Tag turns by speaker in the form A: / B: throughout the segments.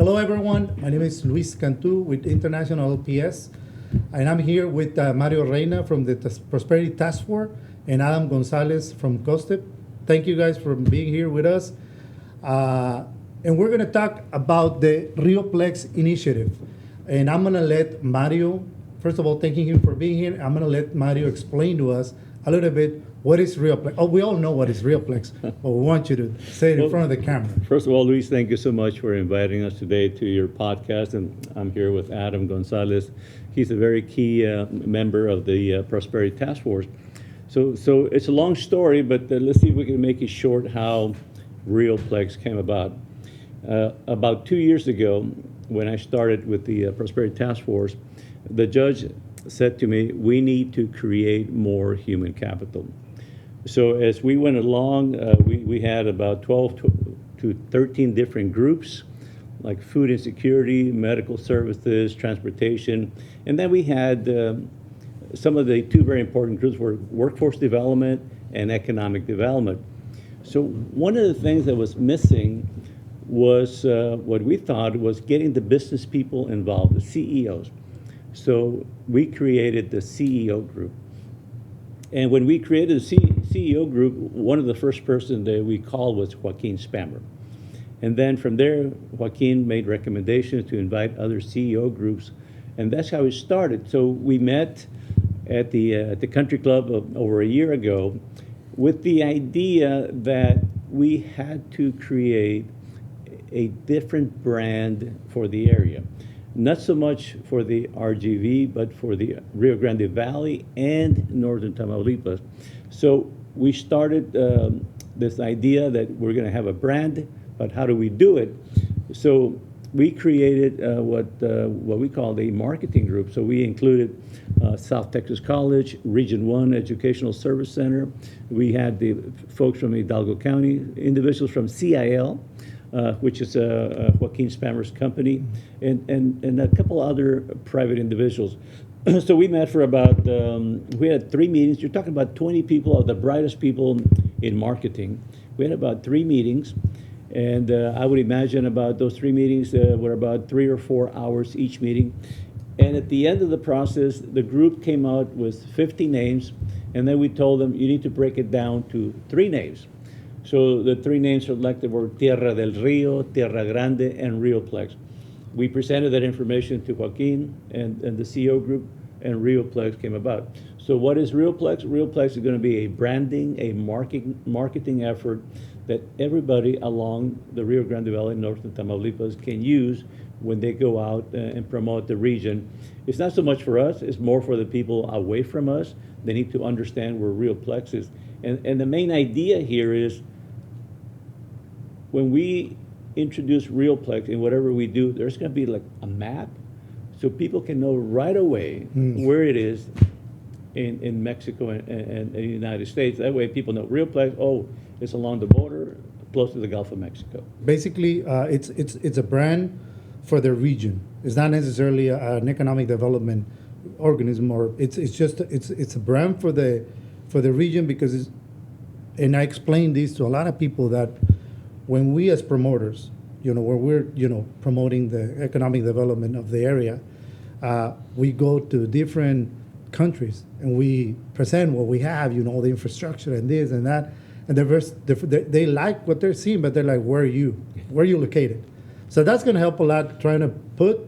A: Hello, everyone. My name is Luis Cantú with International LPS, and I'm here with Mario Reina from the Prosperity Task Force and Adam Gonzalez from Costep. Thank you guys for being here with us. And we're going to talk about the RioPlex initiative. And I'm going to let Mario, first of all, thanking him for being here. I'm going to let Mario explain to us a little bit what is RioPlex. Oh, we all know what is RioPlex, but we want you to say it in front of the camera.
B: First of all, Luis, thank you so much for inviting us today to your podcast. And I'm here with Adam Gonzalez. He's a very key member of the Prosperity Task Force. So it's a long story, but let's see if we can make it short how RioPlex came about. About 2 years ago, when I started with the Prosperity Task Force, the judge said to me, we need to create more human capital. So as we went along, we had about 12 to 13 different groups, like food insecurity, medical services, transportation. And then we had some of the two very important groups were workforce development and economic development. So one of the things that was missing was what we thought was getting the business people involved, the CEOs. So we created the CEO group. And when we created the CEO group, one of the first person that we called was Joaquin Spammer. And then from there, Joaquin made recommendations to invite other CEO groups. And that's how it started. So we met at the country club over a year ago with the idea that we had to create a different brand for the area. Not so much for the RGV, but for the Rio Grande Valley and Northern Tamaulipas. So we started this idea that we're going to have a brand, but how do we do it? So we created what we call a marketing group. So we included South Texas College, Region 1 Educational Service Center. We had the folks from Hidalgo County, individuals from CIL, which is Joaquin Spammer's company, and a couple other private individuals. So we met for about, we had 3 meetings. You're talking about 20 people are the brightest people in marketing. We had about 3 meetings, and I would imagine about those 3 meetings were about 3 or 4 hours each meeting. And at the end of the process, the group came out with 50 names, and then we told them, you need to break it down to 3 names. So the 3 names selected were Tierra del Rio, Tierra Grande, and RioPlex. We presented that information to Joaquin and the CEO group, and RioPlex came about. So what is RioPlex? RioPlex is going to be a branding, a marketing effort that everybody along the Rio Grande Valley, Northern Tamaulipas can use when they go out and promote the region. It's not so much for us, it's more for the people away from us. They need to understand where RioPlex is. And the main idea here is when we introduce RioPlex in whatever we do, there's going to be like a map so people can know right away where it is in Mexico and the United States. That way people know RioPlex, oh, it's along the border, close to the Gulf of Mexico.
A: Basically, it's a brand for the region. It's not necessarily an economic development organism, or it's a brand for the region because and I explain this to a lot of people that when we as promoters, where we're, promoting the economic development of the area, we go to different countries and we present what we have, the infrastructure and this and that, and they like what they're seeing, but they're like, where are you located? So that's going to help a lot trying to put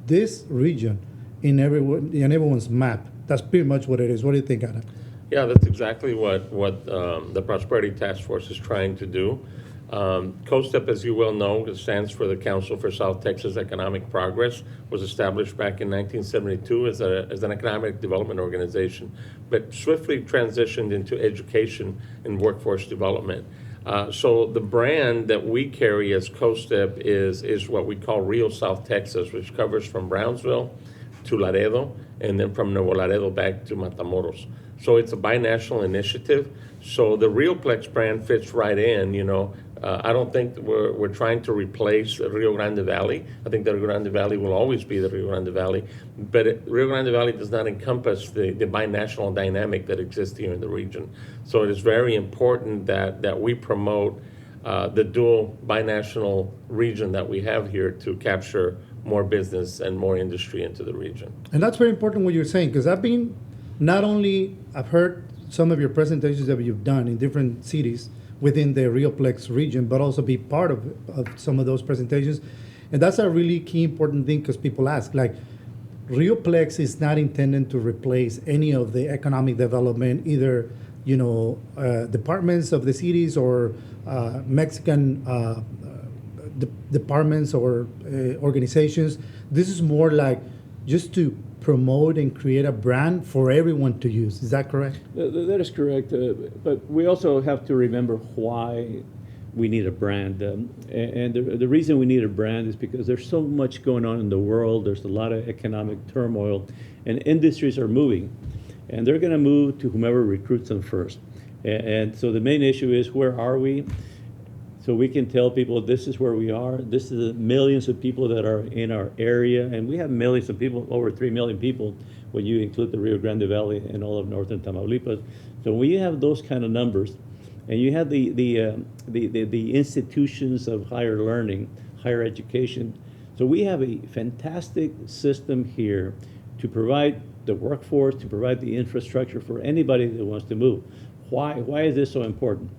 A: this region in everyone's map. That's pretty much what it is. What do you think, Adam?
C: Yeah, that's exactly what the Prosperity Task Force is trying to do. Costep, as you well know, it stands for the Council for South Texas Economic Progress, was established back in 1972 as an economic development organization, but swiftly transitioned into education and workforce development. So the brand that we carry as Costep is what we call Rio South Texas, which covers from Brownsville to Laredo, and then from Nuevo Laredo back to Matamoros. So it's a binational initiative. So the RioPlex brand fits right in, I don't think we're trying to replace the Rio Grande Valley. I think the Rio Grande Valley will always be the Rio Grande Valley, but Rio Grande Valley does not encompass the binational dynamic that exists here in the region. So it is very important that we promote the dual binational region that we have here to capture more business and more industry into the region.
A: And that's very important what you're saying, because I've heard some of your presentations that you've done in different cities within the RioPlex region, but also be part of some of those presentations. And that's a really key important thing, because people ask, like, RioPlex is not intended to replace any of the economic development, either, departments of the cities or Mexican departments or organizations. This is more like just to promote and create a brand for everyone to use. Is that correct?
B: That is correct. But we also have to remember why we need a brand. And the reason we need a brand is because there's so much going on in the world. There's a lot of economic turmoil, and industries are moving. And they're going to move to whomever recruits them first. And so the main issue is, where are we? So we can tell people this is where we are. This is the millions of people that are in our area. And we have millions of people, over 3 million people, when you include the Rio Grande Valley and all of northern Tamaulipas. So when you have those kind of numbers, and you have the institutions of higher learning, higher education. So we have a fantastic system here to provide the workforce, to provide the infrastructure for anybody that wants to move. Why is this so important?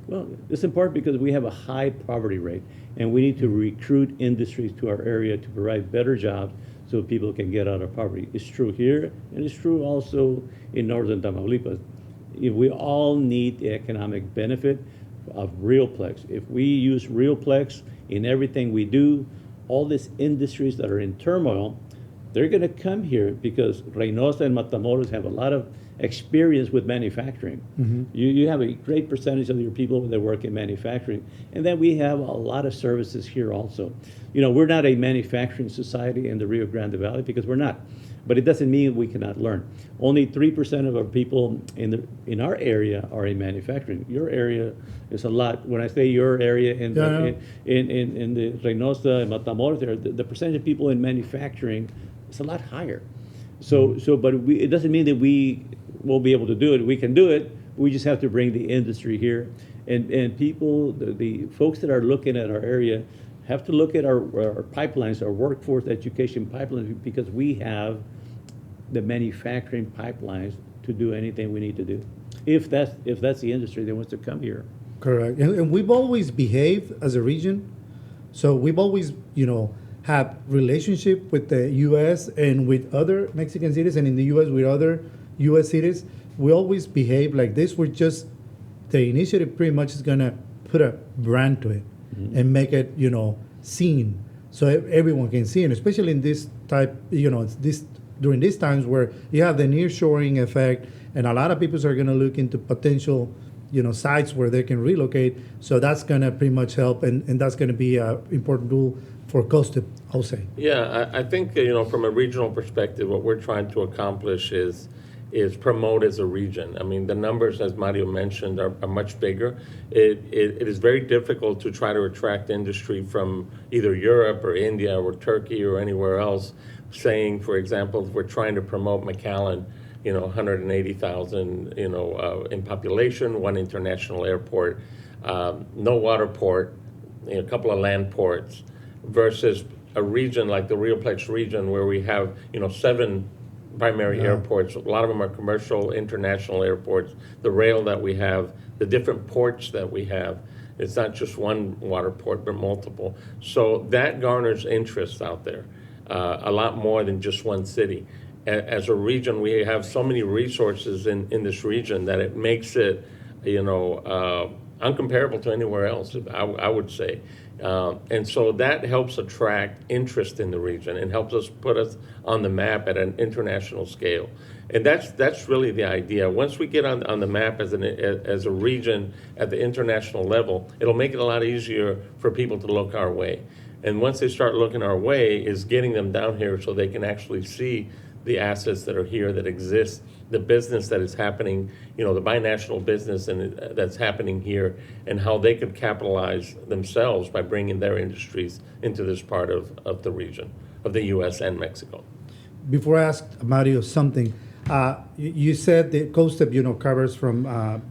B: Well, it's important because we have a high poverty rate, and we need to recruit industries to our area to provide better jobs so people can get out of poverty. It's true here, and it's true also in northern Tamaulipas. If we all need the economic benefit of RioPlex. If we use RioPlex in everything we do, all these industries that are in turmoil, they're going to come here because Reynosa and Matamoros have a lot of experience with manufacturing.
A: Mm-hmm.
B: You have a great percentage of your people that work in manufacturing. And then we have a lot of services here also. We're not a manufacturing society in the Rio Grande Valley, because we're not. But it doesn't mean we cannot learn. Only 3% of our people in our area are in manufacturing. Your area is a lot. When I say your area in the Reynosa and Matamoros, the percentage of people in manufacturing is a lot higher. But it doesn't mean that we won't be able to do it. We can do it. We just have to bring the industry here. And people, the folks that are looking at our area, have to look at our pipelines, our workforce education pipelines, because we have the manufacturing pipelines to do anything we need to do. If that's the industry that wants to come here.
A: Correct. And we've always behaved as a region. So we've always, have relationship with the U.S. and with other Mexican cities, and in the U.S. with other U.S. cities. We always behave like this. We're just, the initiative pretty much is going to put a brand to it, mm-hmm. and make it, seen, so everyone can see it, especially in this type, during these times where you have the nearshoring effect, and a lot of people are going to look into potential, sites where they can relocate. So that's going to pretty much help, and that's going to be an important tool for Costep, I'll say.
C: Yeah, I think, from a regional perspective, what we're trying to accomplish is promote as a region. I mean, the numbers, as Mario mentioned, are much bigger. It is very difficult to try to attract industry from either Europe or India or Turkey or anywhere else, saying, for example, if we're trying to promote McAllen, 180,000, in population, one international airport, no water port, a couple of land ports, versus a region like the RioPlex region where we have, 7 primary airports. A lot of them are commercial, international airports. The rail that we have, the different ports that we have. It's not just one water port, but multiple. So that garners interest out there, a lot more than just one city. As a region, we have so many resources in this region that it makes it, uncomparable to anywhere else, I would say. And so that helps attract interest in the region and helps us put us on the map at an international scale. And that's really the idea. Once we get on the map as a region at the international level, it'll make it a lot easier for people to look our way. And once they start looking our way, is getting them down here so they can actually see the assets that are here, that exist, the business that is happening, the binational business that's happening here, and how they could capitalize themselves by bringing their industries into this part of the region, of the U.S. and Mexico.
A: Before I ask Mario something, you said the Costep, covers from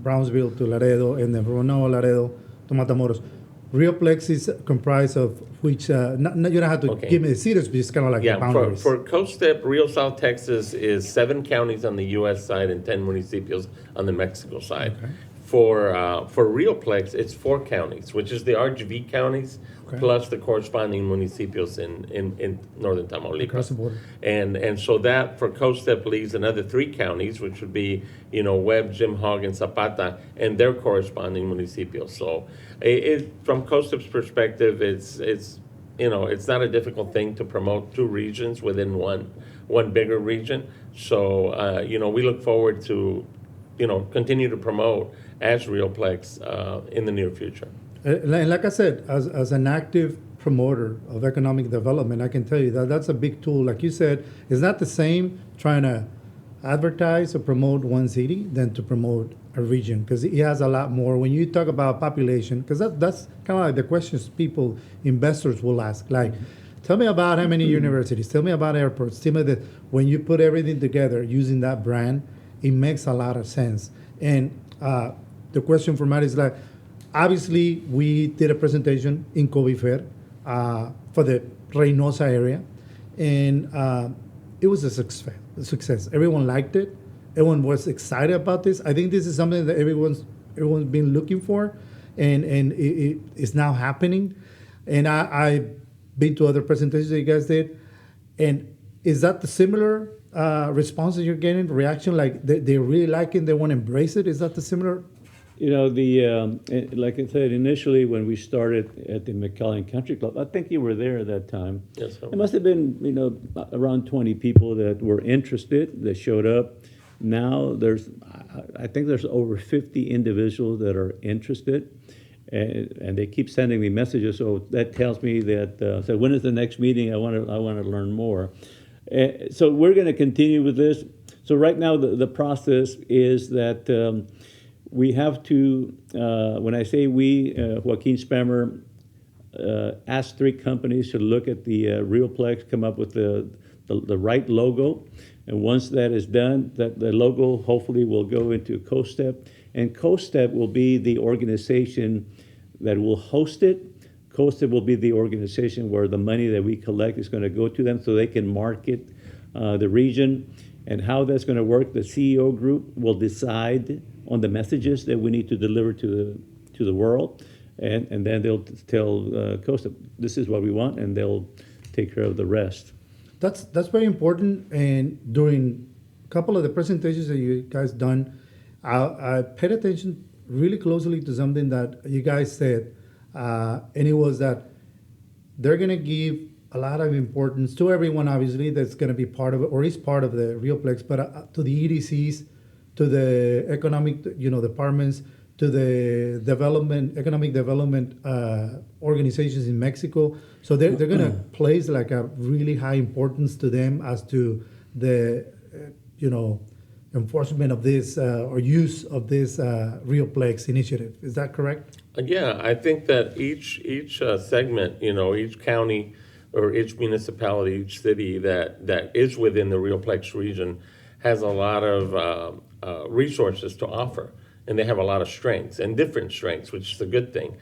A: Brownsville to Laredo, and then from Laredo to Matamoros. RioPlex is comprised of which, you don't have to
C: Okay.
A: give me the cities, but it's kind of like the
C: Yeah,
A: boundaries.
C: for Costep, Rio South Texas is 7 counties on the U.S. side and 10 municipios on the Mexico side.
A: Okay.
C: For RioPlex, it's 4 counties, which is the RGV counties,
A: Okay.
C: plus the corresponding municipios in northern Tamaulipas.
A: Across the border.
C: And so that for Costep leaves another 3 counties, which would be, Webb, Jim Hogg, and Zapata, and their corresponding municipios. So from Costep's perspective, it's not a difficult thing to promote 2 regions within one bigger region. So, we look forward to, continue to promote as RioPlex in the near future.
A: And like I said, as an active promoter of economic development, I can tell you that that's a big tool. Like you said, it's not the same trying to advertise or promote one city than to promote a region, because it has a lot more. When you talk about population, because that's kind of like the questions investors will ask. Like, tell me about how many universities, tell me about airports, tell me that when you put everything together using that brand, it makes a lot of sense. And the question for Matt is like, obviously, we did a presentation in Kobe Fair for the Reynosa area, and it was a success. Everyone liked it. Everyone was excited about this. I think this is something that everyone's been looking for, and it's now happening. And I've been to other presentations that you guys did, and is that the similar response that you're getting, reaction, like they really like it, they want to embrace it? Is that the similar?
B: Like I said, initially when we started at the McAllen Country Club, I think you were there at that time.
C: Yes, sir.
B: It must have been, around 20 people that were interested, that showed up. Now I think there's over 50 individuals that are interested, and they keep sending me messages. So that tells me that, so when is the next meeting? I want to learn more. So we're going to continue with this. So right now the process is that we have to, when I say we, Joaquin Spammer asked 3 companies to look at the RioPlex, come up with the right logo. And once that is done, that the logo hopefully will go into Costep. And Costep will be the organization that will host it. Costep will be the organization where the money that we collect is going to go to them so they can market the region. And how that's going to work, the CEO group will decide on the messages that we need to deliver to the world. And then they'll tell Costep, this is what we want, and they'll take care of the rest.
A: That's very important. And during a couple of the presentations that you guys done, I paid attention really closely to something that you guys said, and it was that they're going to give a lot of importance to everyone, obviously, that's going to be part of it or is part of the RioPlex, but to the EDCs, to the economic, departments, to the economic development organizations in Mexico. So they're going to place like a really high importance to them as to the, enforcement of this or use of this RioPlex initiative. Is that correct?
C: Yeah, I think that each segment, each county or each municipality, each city that is within the RioPlex region has a lot of resources to offer, and they have a lot of strengths and different strengths, which is a good thing.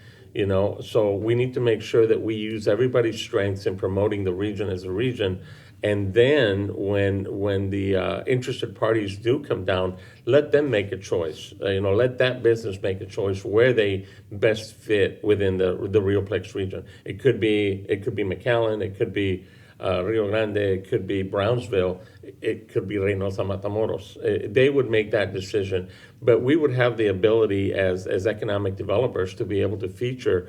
C: So we need to make sure that we use everybody's strengths in promoting the region as a region. And then when the interested parties do come down, let them make a choice. Let that business make a choice where they best fit within the RioPlex region. It could be McAllen, it could be Rio Grande, it could be Brownsville, it could be Reynosa, Matamoros. They would make that decision, but we would have the ability as economic developers to be able to feature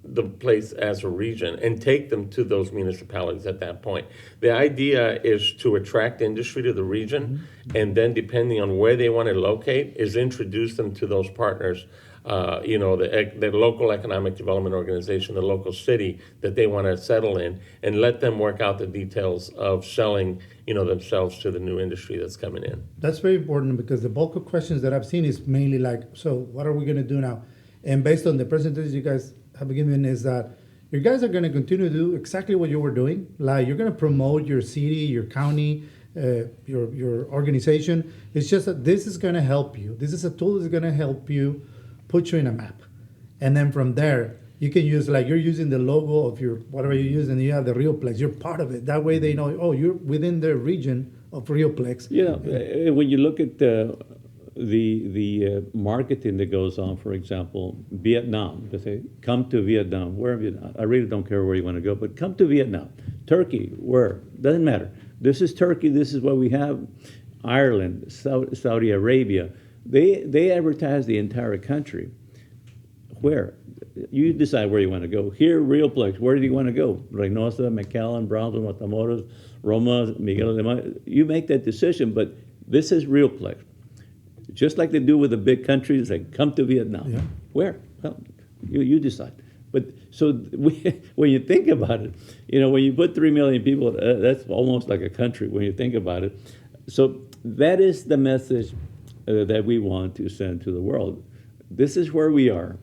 C: the place as a region and take them to those municipalities at that point. The idea is to attract industry to the region, and then depending on where they want to locate, is introduce them to those partners, the local economic development organization, the local city that they want to settle in, and let them work out the details of selling, themselves to the new industry that's coming in.
A: That's very important, because the bulk of questions that I've seen is mainly like, so what are we going to do now? And based on the presentations you guys have given, is that you guys are going to continue to do exactly what you were doing. Like, you're going to promote your city, your county, your organization. It's just that this is going to help you. This is a tool that's going to help you, put you in a map. And then from there, you can use, like, you're using the logo of your whatever you use, and you have the RioPlex. You're part of it. That way they know, oh, you're within the region of RioPlex.
B: When you look at the marketing that goes on, for example, Vietnam, they say, come to Vietnam, wherever I really don't care where you want to go, but come to Vietnam. Turkey, where? Doesn't matter. This is Turkey, this is what we have. Ireland, Saudi Arabia, they advertise the entire country. Where? You decide where you want to go. Here, RioPlex, where do you want to go? Reynosa, McAllen, Brownsville, Matamoros, Roma, Miguel Alemán. You make that decision, but this is RioPlex. Just like they do with the big countries, like come to Vietnam.
A: Yeah.
B: Where? Well, you decide. But so when you think about it, when you put 3 million people, that's almost like a country when you think about it. So that is the message that we want to send to the world. This is where we are.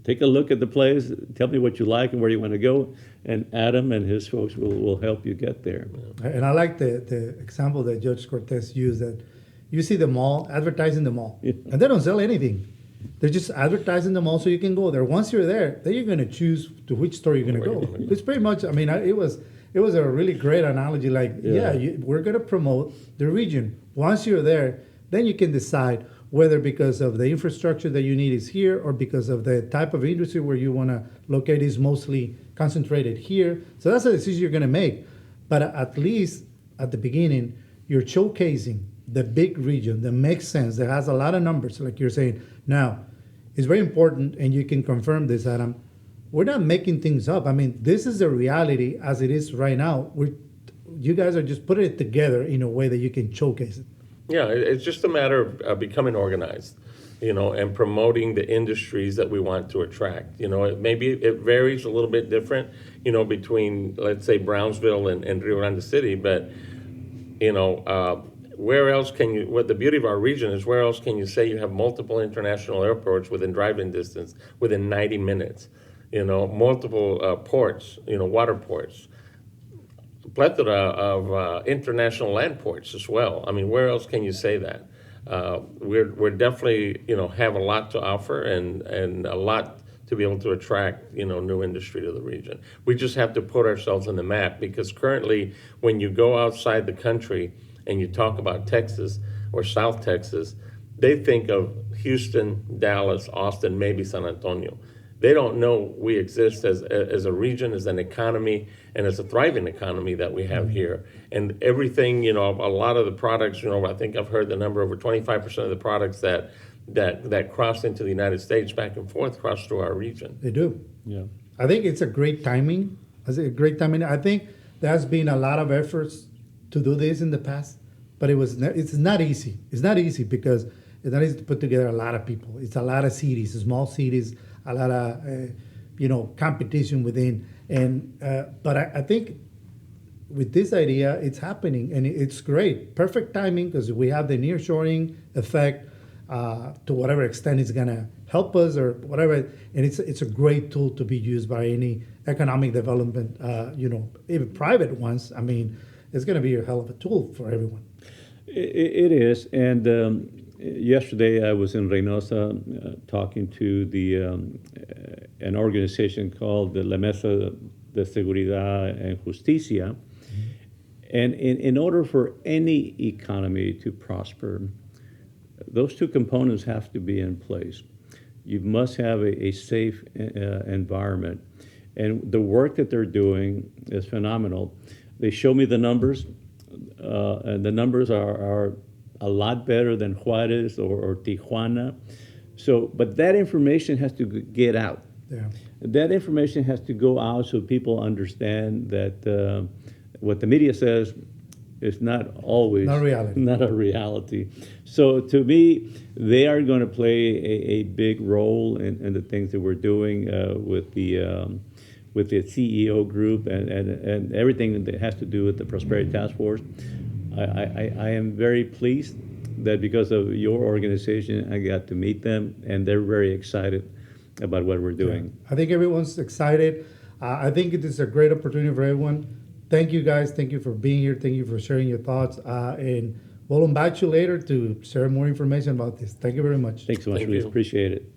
B: Take a look at the place. Tell me what you like and where you want to go, and Adam and his folks will help you get there.
A: And I like the example that Judge Cortez used, that you see the mall, advertising the mall, and they don't sell anything. They're just advertising the mall so you can go there. Once you're there, then you're going to choose to which store you're going to go. It's pretty much, it was a really great analogy. Like, we're going to promote the region. Once you're there, then you can decide whether because of the infrastructure that you need is here, or because of the type of industry where you want to locate is mostly concentrated here. So that's a decision you're going to make. But at least at the beginning, you're showcasing the big region that makes sense, that has a lot of numbers, like you're saying. Now, it's very important, and you can confirm this, Adam, we're not making things up. This is the reality as it is right now. You guys are just putting it together in a way that you can showcase it.
C: Yeah, it's just a matter of becoming organized, and promoting the industries that we want to attract. Maybe it varies a little bit different, between, let's say, Brownsville and Rio Grande City, but, where else can you, what the beauty of our region is, where else can you say you have multiple international airports within driving distance, within 90 minutes, multiple ports, water ports, plethora of international land ports as well. Where else can you say that? We're definitely, have a lot to offer and a lot to be able to attract, new industry to the region. We just have to put ourselves on the map, because currently when you go outside the country and you talk about Texas or South Texas, they think of Houston, Dallas, Austin, maybe San Antonio. They don't know we exist as a region, as an economy, and as a thriving economy that we have here. And everything, a lot of the products, I think I've heard the number, over 25% of the products that cross into the United States back and forth cross through our region.
A: They do.
B: Yeah.
A: I think it's a great timing. I think there's been a lot of efforts to do this in the past, but it's not easy. It's not easy because it's not easy to put together a lot of people. It's a lot of cities, small cities, a lot of competition within. And but I think with this idea, it's happening, and it's great, perfect timing, because we have the nearshoring effect. To whatever extent it's gonna help us or whatever, and it's a great tool to be used by any economic development, even private ones. It's gonna be a hell of a tool for everyone.
B: It is, and yesterday I was in Reynosa talking to an organization called the La Mesa de Seguridad and Justicia, and in order for any economy to prosper, those two components have to be in place. You must have a safe environment. And the work that they're doing is phenomenal. They show me the numbers, and the numbers are a lot better than Juarez or Tijuana. But that information has to get out.
A: Yeah.
B: That information has to go out so people understand that what the media says is not always not a reality. So to me, they are going to play a big role in the things that we're doing with the CEO group and everything that has to do with the Prosperity Task Force. I am very pleased that because of your organization, I got to meet them, and they're very excited about what we're doing.
A: Yeah. I think everyone's excited. I think it is a great opportunity for everyone. Thank you, guys. Thank you for being here. Thank you for sharing your thoughts. And we'll invite you later to share more information about this. Thank you very much.
B: Thanks so much, Luis. Appreciate it.